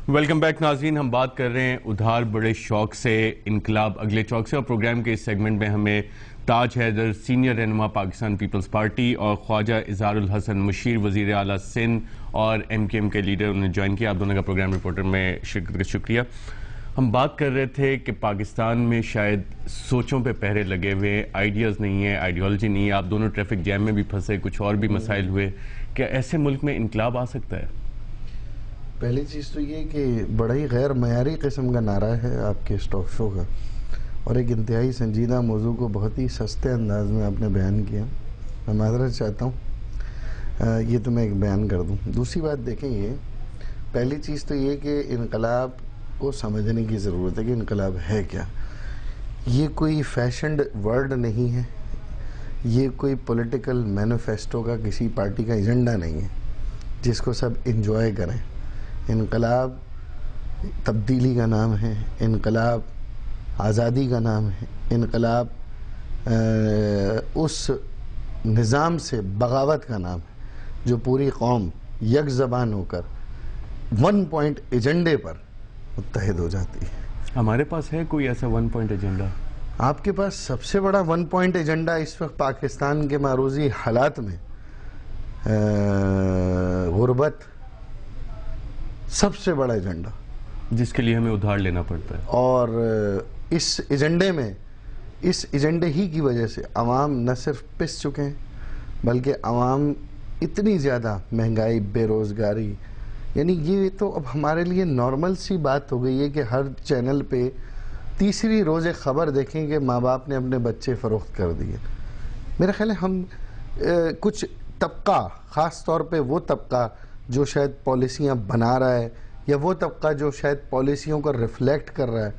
Welcome back ناظرین. ہم بات کر رہے ہیں ادھار بڑے شوق سے انقلاب اگلے چوک سے، اور پروگرام کے اس سیگمنٹ میں ہمیں تاج حیدر سینئر رہنما پاکستان پیپلز پارٹی اور خواجہ اظہار الحسن مشیر وزیر اعلیٰ سندھ اور MKM کے لیڈر انہوں نے جوائن کیا. آپ دونوں کا پروگرام رپورٹر میں شرکت کا شکریہ. ہم بات کر رہے تھے کہ پاکستان میں شاید سوچوں پہ پہرے لگے ہوئے، آئیڈیاز نہیں ہیں، آئیڈیالوجی نہیں ہے. آپ دونوں ٹریفک جیم میں بھی پھنسے، کچھ اور بھی مسائل ہوئے. کیا ایسے ملک میں انقلاب آ سکتا ہے؟ پہلی چیز تو یہ کہ بڑا ہی غیر معیاری قسم کا نعرہ ہے آپ کے اسٹاک شو کا، اور ایک انتہائی سنجیدہ موضوع کو بہت ہی سستے انداز میں آپ نے بیان کیا. میں معذرت چاہتا ہوں، یہ تو میں ایک بیان کر دوں. دوسری بات دیکھیں، یہ پہلی چیز تو یہ کہ انقلاب کو سمجھنے کی ضرورت ہے کہ انقلاب ہے کیا. یہ کوئی فیشنڈ ورڈ نہیں ہے، یہ کوئی پولیٹیکل مینیفیسٹو کا کسی پارٹی کا ایجنڈا نہیں ہے جس کو سب انجوائے کریں. انقلاب تبدیلی کا نام ہے، انقلاب آزادی کا نام ہے، انقلاب اس نظام سے بغاوت کا نام ہے جو پوری قوم یک زبان ہو کر 1 پوائنٹ ایجنڈے پر متحد ہو جاتی ہے. ہمارے پاس ہے کوئی ایسا 1 پوائنٹ ایجنڈا؟ آپ کے پاس سب سے بڑا 1 پوائنٹ ایجنڈا اس وقت پاکستان کے معروضی حالات میں غربت سب سے بڑا ایجنڈا، جس کے لیے ہمیں ادھار لینا پڑتا ہے. اور اس ایجنڈے ہی کی وجہ سے عوام نہ صرف پس چکے ہیں بلکہ عوام اتنی زیادہ مہنگائی، بے روزگاری، یعنی یہ تو اب ہمارے لیے نارمل سی بات ہو گئی ہے کہ ہر چینل پہ تیسری روز خبر دیکھیں کہ ماں باپ نے اپنے بچے فروخت کر دیے. میرا خیال ہے ہم کچھ طبقہ، خاص طور پہ وہ طبقہ جو شاید پالیسیاں بنا رہا ہے یا وہ طبقہ جو شاید پالیسیوں کو ریفلیکٹ کر رہا ہے،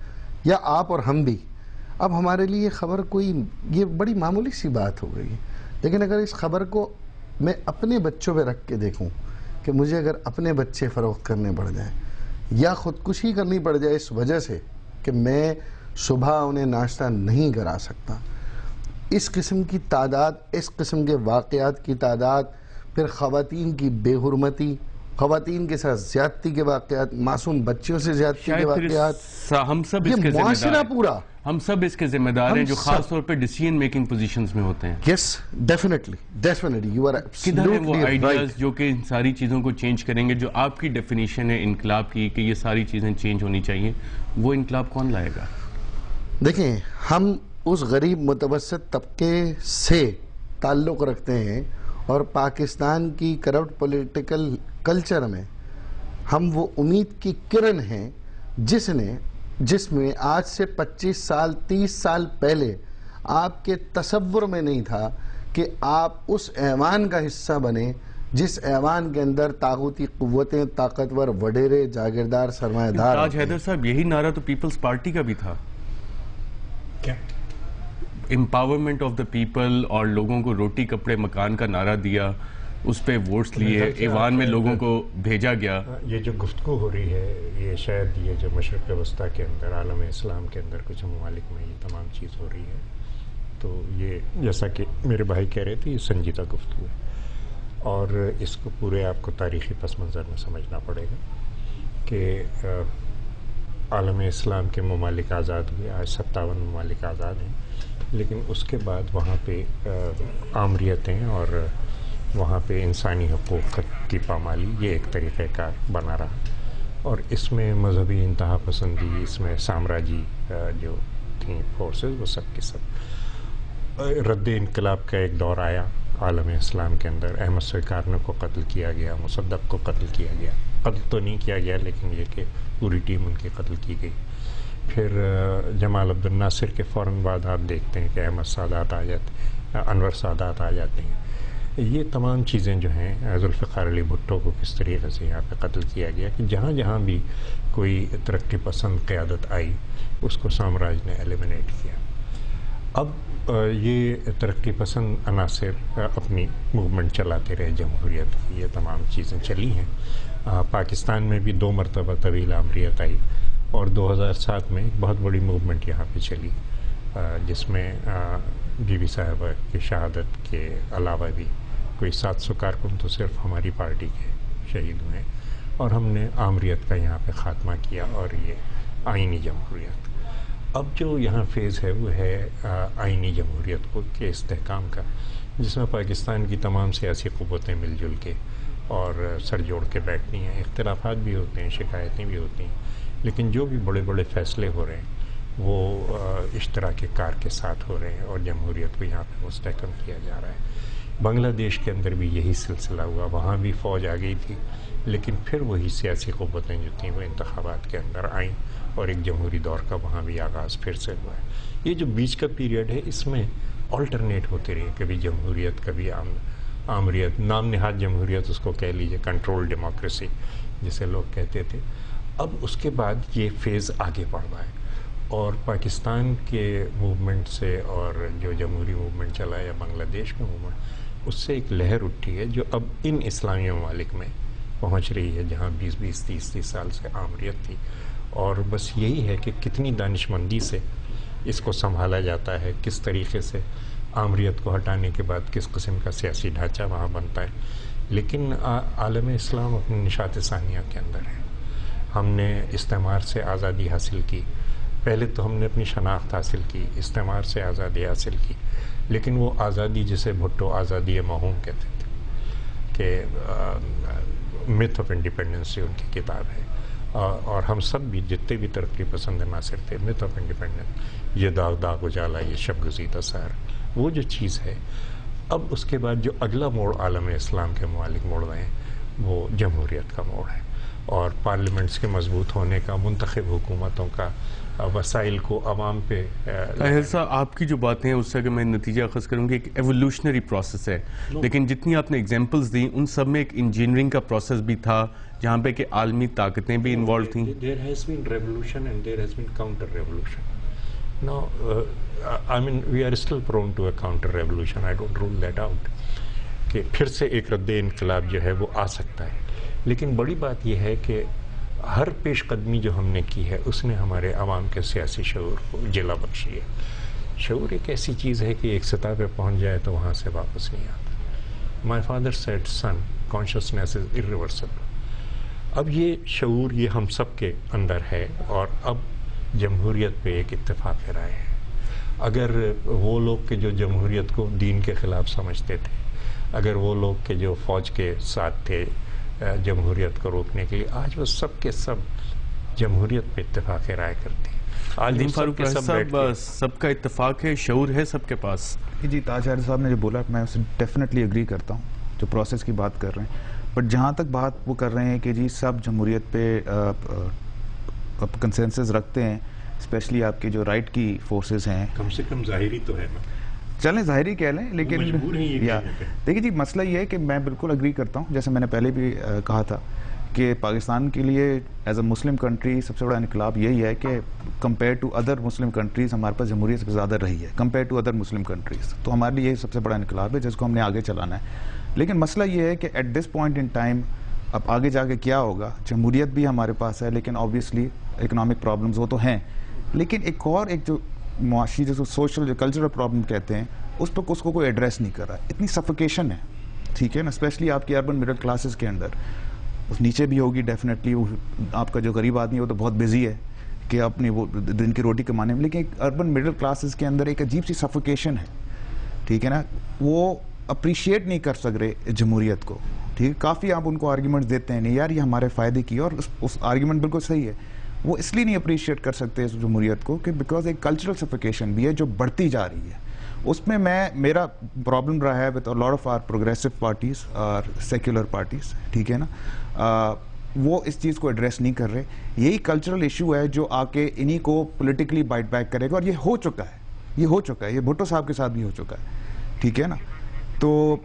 یا آپ اور ہم بھی، اب ہمارے لیے خبر یہ بڑی معمولی سی بات ہو گئی ہے. لیکن اگر اس خبر کو میں اپنے بچوں پہ رکھ کے دیکھوں کہ مجھے اگر اپنے بچے فروخت کرنے پڑ جائیں یا خودکشی کرنی پڑ جائے اس وجہ سے کہ میں صبح انہیں ناشتہ نہیں کرا سکتا، اس قسم کی تعداد، اس قسم کے واقعات کی تعداد، پھر خواتین کی بے حرمتی، خواتین کے ساتھ زیادتی کے واقعات، معصوم بچیوں سے زیادتی کے واقعات، ہم سب اس کے ذمہ معاشرہ دار پورا، ہم سب اس کے ذمہ دار ہیں جو خاص طور پہ ڈیسیژن میکنگ پوزیشنز میں ہوتے ہیں. یس ڈیفینیٹلی یو آر کدھر ہیں وہ ایبسلیوٹلی آئیڈیاز رائٹ. جو کہ ان ساری چیزوں کو چینج کریں گے؟ جو آپ کی ڈیفینیشن ہے انقلاب کی کہ یہ ساری چیزیں چینج ہونی چاہیے، وہ انقلاب کون لائے گا؟ دیکھیں، ہم اس غریب متوسط طبقے سے تعلق رکھتے ہیں، اور پاکستان کی کرپٹ پولیٹیکل کلچر میں ہم وہ امید کی کرن ہیں جس میں آج سے 25 سال 30 سال پہلے آپ کے تصور میں نہیں تھا کہ آپ اس ایوان کا حصہ بنیں جس ایوان کے اندر طاغوتی قوتیں، طاقتور وڈیرے، جاگیردار، سرمایہ دار. تاج حیدر صاحب، یہی نعرہ تو پیپلز پارٹی کا بھی تھا، کیا؟ امپاورمنٹ آف دا پیپل، اور لوگوں کو روٹی کپڑے مکان کا نعرہ دیا، اس پہ ووٹس لیے، ایوان میں لوگوں کو بھیجا گیا. یہ جو گفتگو ہو رہی ہے، یہ شاید یہ جو مشرق وسطیٰ کے اندر، عالم اسلام کے اندر کچھ ممالک میں یہ تمام چیز ہو رہی ہے، تو یہ جیسا کہ میرے بھائی کہہ رہے تھے، یہ سنجیدہ گفتگو ہے، اور اس کو پورے آپ کو تاریخی پس منظر میں سمجھنا پڑے گا کہ عالم اسلام کے ممالک آزاد ہوئے، آج 57 ممالک آزاد ہیں، لیکن اس کے بعد وہاں پہ آمریتیں اور وہاں پہ انسانی حقوق کی پامالی یہ ایک طریقہ کار بنا رہا، اور اس میں مذہبی انتہا پسندی، اس میں سامراجی جو تھیں فورسز، وہ سب کے سب رد انقلاب کا ایک دور آیا عالم اسلام کے اندر. احمد سویکارنو کو قتل کیا گیا، مصدق کو قتل کیا گیا، قتل تو نہیں کیا گیا لیکن یہ کہ پوری ٹیم ان کی قتل کی گئی. پھر جمال عبد الناصر کے فوراً بعد آپ دیکھتے ہیں کہ احمد سادات آ جاتے، انور سادات آ جاتے ہیں. یہ تمام چیزیں جو ہیں، ذوالفقار علی بھٹو کو کس طریقے سے یہاں پہ قتل کیا گیا، کہ جہاں جہاں بھی کوئی ترقی پسند قیادت آئی اس کو سامراج نے ایلیمنیٹ کیا. اب یہ ترقی پسند عناصر اپنی موومنٹ چلاتے رہے، جمہوریت کی یہ تمام چیزیں چلی ہیں. پاکستان میں بھی 2 مرتبہ طویل آمریت آئی، اور 2007 میں ایک بہت بڑی موومنٹ یہاں پہ چلی، جس میں بی بی صاحبہ کی شہادت کے علاوہ بھی کوئی 700 کارکن تو صرف ہماری پارٹی کے شہید ہوئے، اور ہم نے آمریت کا یہاں پہ خاتمہ کیا اور یہ آئینی جمہوریت. اب جو یہاں فیز ہے وہ ہے آئینی جمہوریت کو کے استحکام کا، جس میں پاکستان کی تمام سیاسی قوتیں مل جل کے اور سر جوڑ کے بیٹھتی ہیں. اختلافات بھی ہوتے ہیں، شکایتیں بھی ہوتی ہیں، لیکن جو بھی بڑے بڑے فیصلے ہو رہے ہیں وہ اشتراک کار کے ساتھ ہو رہے ہیں اور جمہوریت کو یہاں پہ مستحکم کیا جا رہا ہے. بنگلہ دیش کے اندر بھی یہی سلسلہ ہوا، وہاں بھی فوج آ گئی تھی، لیکن پھر وہی سیاسی قوتیں جو تھیں وہ انتخابات کے اندر آئیں اور ایک جمہوری دور کا وہاں بھی آغاز پھر سے ہوا ہے. یہ جو بیچ کا پیریڈ ہے اس میں آلٹرنیٹ ہوتے رہے، کبھی جمہوریت کبھی آمریت، نام نہاد جمہوریت اس کو کہہ لیجیے، کنٹرول ڈیموکریسی جسے لوگ کہتے تھے. اب اس کے بعد یہ فیز آگے بڑھ رہا ہے اور پاکستان کے موومنٹ سے اور جو جمہوری موومنٹ چلا یا بنگلہ دیش کا موومنٹ، اس سے ایک لہر اٹھی ہے جو اب ان اسلامی ممالک میں پہنچ رہی ہے جہاں 20-20 30-30 سال سے آمریت تھی. اور بس یہی ہے کہ کتنی دانشمندی سے اس کو سنبھالا جاتا ہے، کس طریقے سے آمریت کو ہٹانے کے بعد کس قسم کا سیاسی ڈھانچہ وہاں بنتا ہے. لیکن عالم اسلام اپنی نشاط ثانیہ کے اندر ہے. ہم نے استعمار سے آزادی حاصل کی، پہلے تو ہم نے اپنی شناخت حاصل کی، استعمار سے آزادی حاصل کی، لیکن وہ آزادی جسے بھٹو آزادی موہوم کہتے تھے کہ میتھ آف انڈیپینڈنس ان کی کتاب ہے. اور ہم سب بھی جتنے بھی ترقی پسند ناصر تھے، میتھ آف انڈیپینڈنس، یہ داغ داغ اجالا، یہ شب گزیدہ سحر، وہ جو چیز ہے. اب اس کے بعد جو اگلا موڑ عالم اسلام کے ممالک موڑ رہے ہیں وہ جمہوریت کا موڑ ہے اور پارلیمنٹس کے مضبوط ہونے کا، منتخب حکومتوں کا، وسائل کو عوام پہ. طاہر صاحب، آپ کی جو باتیں ہیں اس سے اگر میں نتیجہ اخذ کروں کہ ایک ایولیوشنری پروسیس ہے، لیکن جتنی آپ نے ایگزامپلز دی ان سب میں ایک انجینئرنگ کا پروسیس بھی تھا جہاں پہ کہ عالمی طاقتیں بھی انوالو تھیں. There has been revolution and there has been counter revolution. Now, I mean, we are still prone to a counter revolution. I don't rule that out. کہ پھر سے ایک رد انقلاب جو ہے وہ آ سکتا ہے، لیکن بڑی بات یہ ہے کہ ہر پیش قدمی جو ہم نے کی ہے اس نے ہمارے عوام کے سیاسی شعور کو جلا بخشی ہے. شعور ایک ایسی چیز ہے کہ ایک سطح پہ پہنچ جائے تو وہاں سے واپس نہیں آتا. My father said, son, consciousness is irreversible. اب یہ شعور یہ ہم سب کے اندر ہے اور اب جمہوریت پہ ایک اتفاق رائے ہے. اگر وہ لوگ کہ جو جمہوریت کو دین کے خلاف سمجھتے تھے، اگر وہ لوگ کہ جو فوج کے ساتھ تھے جمہوریت کو روکنے کے لیے، آج وہ سب کے سب جمہوریت پہ اتفاق رائے کرتے ہیں. آج فاروق صاحب سب کا اتفاق ہے، شعور ہے سب کے پاس. جی تاج صاحب نے جو بولا میں اسے ڈیفینیٹلی اگری کرتا ہوں، جو پروسیس کی بات کر رہے ہیں. بٹ جہاں تک بات وہ کر رہے ہیں کہ جی سب جمہوریت پہ کنسنسس رکھتے ہیں، اسپیشلی آپ کے جو رائٹ کی فورسز ہیں، کم سے کم ظاہری تو ہے نا، چلیں ظاہری کہہ لیں، لیکن دیکھیے جی مسئلہ یہ ہے کہ میں بالکل اگری کرتا ہوں، جیسے میں نے پہلے بھی کہا تھا کہ پاکستان کے لیے ایز اے مسلم کنٹری سب سے بڑا انقلاب یہی ہے کہ compare to other Muslim countries ہمارے پاس جمہوریت سب سے زیادہ رہی ہے compare to other Muslim countries. تو ہمارے لیے یہ سب سے بڑا انقلاب ہے جس کو ہم نے آگے چلانا ہے. لیکن مسئلہ یہ ہے کہ at this point in time اب آگے جا کے کیا ہوگا. جمہوریت بھی ہمارے پاس ہے لیکن آبویسلی اکنامک پرابلمز وہ تو ہیں، لیکن ایک اور ایک جو معاشی جو سوشل جو کلچرل پرابلم کہتے ہیں اس پہ اس کو کوئی ایڈریس نہیں کر رہا. اتنی سفیکیشن ہے، ٹھیک ہے نا، اسپیشلی آپ کی اربن مڈل کلاسز کے اندر. اس نیچے بھی ہوگی ڈیفینیٹلی، آپ کا جو غریب آدمی ہے وہ تو بہت بزی ہے کہ اپنی وہ دن کی روٹی کمانے میں، لیکن ایک اربن مڈل کلاسز کے اندر ایک عجیب سی سفیکیشن ہے، ٹھیک ہے نا. وہ اپریشیٹ نہیں کر سک رہے جمہوریت کو، ٹھیک ہے. کافی آپ ان کو آرگیومنٹ دیتے ہیں، نہیں یار یہ ہمارے فائدے کی، اور اس آرگیومنٹ بالکل صحیح ہے. وہ اس لیے نہیں اپریشیٹ کر سکتے اس جمہوریت کو کہ بیکاز ایک کلچرل سفیکیشن بھی ہے جو بڑھتی جا رہی ہے. اس میں میرا پرابلم رہا ہے with lot of our progressive parties اور سیکولر پارٹیز، ٹھیک ہے نا. وہ اس چیز کو ایڈریس نہیں کر رہے. یہی کلچرل ایشو ہے جو آ کے انہی کو پولیٹیکلی بائٹ بیک کرے گا، اور یہ ہو چکا ہے، یہ بھٹو صاحب کے ساتھ بھی ہو چکا ہے، ٹھیک ہے نا. تو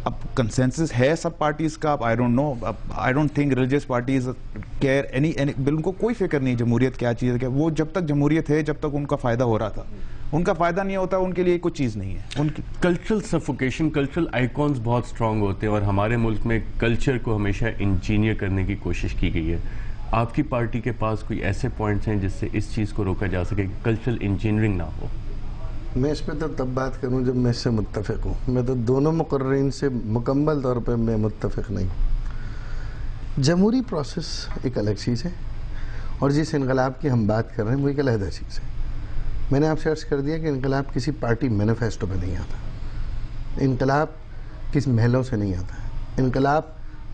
اب کنسنسس ہے سب پارٹیز کا. I don't know, I don't think religious parties care any ان کو کوئی فکر نہیں جمہوریت کیا چیز ہے. وہ جب تک جمہوریت ہے جب تک ان کا فائدہ ہو رہا تھا، ان کا فائدہ نہیں ہوتا ان کے لیے کوئی چیز نہیں ہے. ان کی کلچرل سفوکیشن، کلچرل آئیکونز بہت اسٹرانگ ہوتے ہیں اور ہمارے ملک میں کلچر کو ہمیشہ انجینئر کرنے کی کوشش کی گئی ہے. آپ کی پارٹی کے پاس کوئی ایسے پوائنٹس ہیں جس سے اس چیز کو روکا جا سکے کہ کلچرل انجینئرنگ نہ ہو؟ میں اس پہ تو تب بات کروں جب میں اس سے متفق ہوں. میں تو دونوں مقررین سے مکمل طور پہ میں متفق نہیں. جمہوری پروسیس ایک الگ چیز ہے اور جس انقلاب کی ہم بات کر رہے ہیں وہ ایک علیحدہ چیز ہے. میں نے آپ سے عرض کر دیا کہ انقلاب کسی پارٹی مینیفیسٹو پہ نہیں آتا, انقلاب کسی محلوں سے نہیں آتا, انقلاب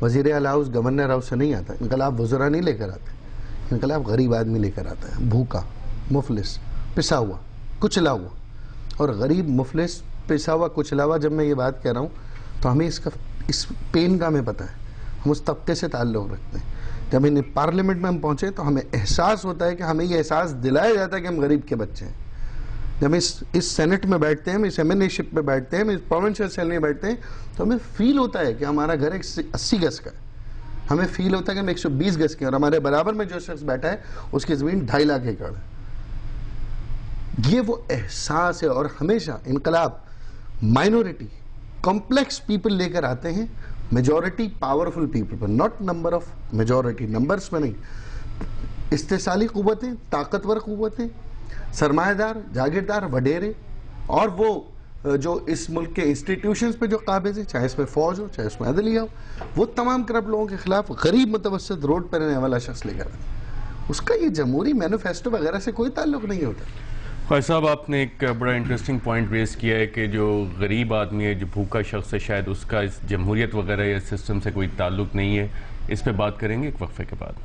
وزیر اعلیٰ ہاؤس گورنر ہاؤس سے نہیں آتا, انقلاب وزراء نہیں لے کر آتے, انقلاب غریب آدمی لے کر آتا ہے, بھوکا, مفلس, پسا ہوا, کچلا ہوا. اور غریب, مفلس, پسا ہوا, کچلا ہوا, جب میں یہ بات کہہ رہا ہوں تو ہمیں اس پین کا ہمیں پتہ ہے, ہم اس طبقے سے تعلق رکھتے ہیں. جب ان پارلیمنٹ میں ہم پہنچے تو ہمیں احساس ہوتا ہے کہ ہمیں یہ احساس دلایا جاتا ہے کہ ہم غریب کے بچے ہیں. جب ہم اس سینٹ میں بیٹھتے ہیں, ہم اس ایم این اے شپ میں بیٹھتے ہیں, ہم اس پروونشل اسمبلی میں بیٹھتے ہیں تو ہمیں فیل ہوتا ہے کہ ہمارا گھر 80 گز کا ہے, ہمیں فیل ہوتا ہے کہ ہم 120 گز کے ہیں, اور ہمارے برابر میں جو شخص بیٹھا ہے اس کی زمین 2.5 لاکھ ایکڑ ہے. یہ وہ احساس ہے. اور ہمیشہ انقلاب مائنورٹی, کمپلیکس پیپل لے کر آتے ہیں, majority powerful people per, not number of majority, numbers میں نہیں. استحصالی قوتیں, طاقتور قوتیں, سرمایہ دار, جاگیردار, وڈیرے, اور وہ جو اس ملک کے انسٹیٹیوشنز پہ جو قابض ہے, چاہے اس میں فوج ہو, چاہے اس میں عدلیہ ہو, وہ تمام کرپٹ لوگوں کے خلاف غریب متوسط روڈ پر رہنے والا شخص لے کر آئے. اس کا یہ جمہوری مینیفیسٹو وغیرہ سے کوئی تعلق نہیں ہوتا. خواجہ صاحب, آپ نے ایک بڑا انٹرسٹنگ پوائنٹ ریز کیا ہے کہ جو غریب آدمی ہے, جو بھوکا شخص ہے, شاید اس کا اس جمہوریت وغیرہ یا سسٹم سے کوئی تعلق نہیں ہے. اس پہ بات کریں گے ایک وقفے کے بعد.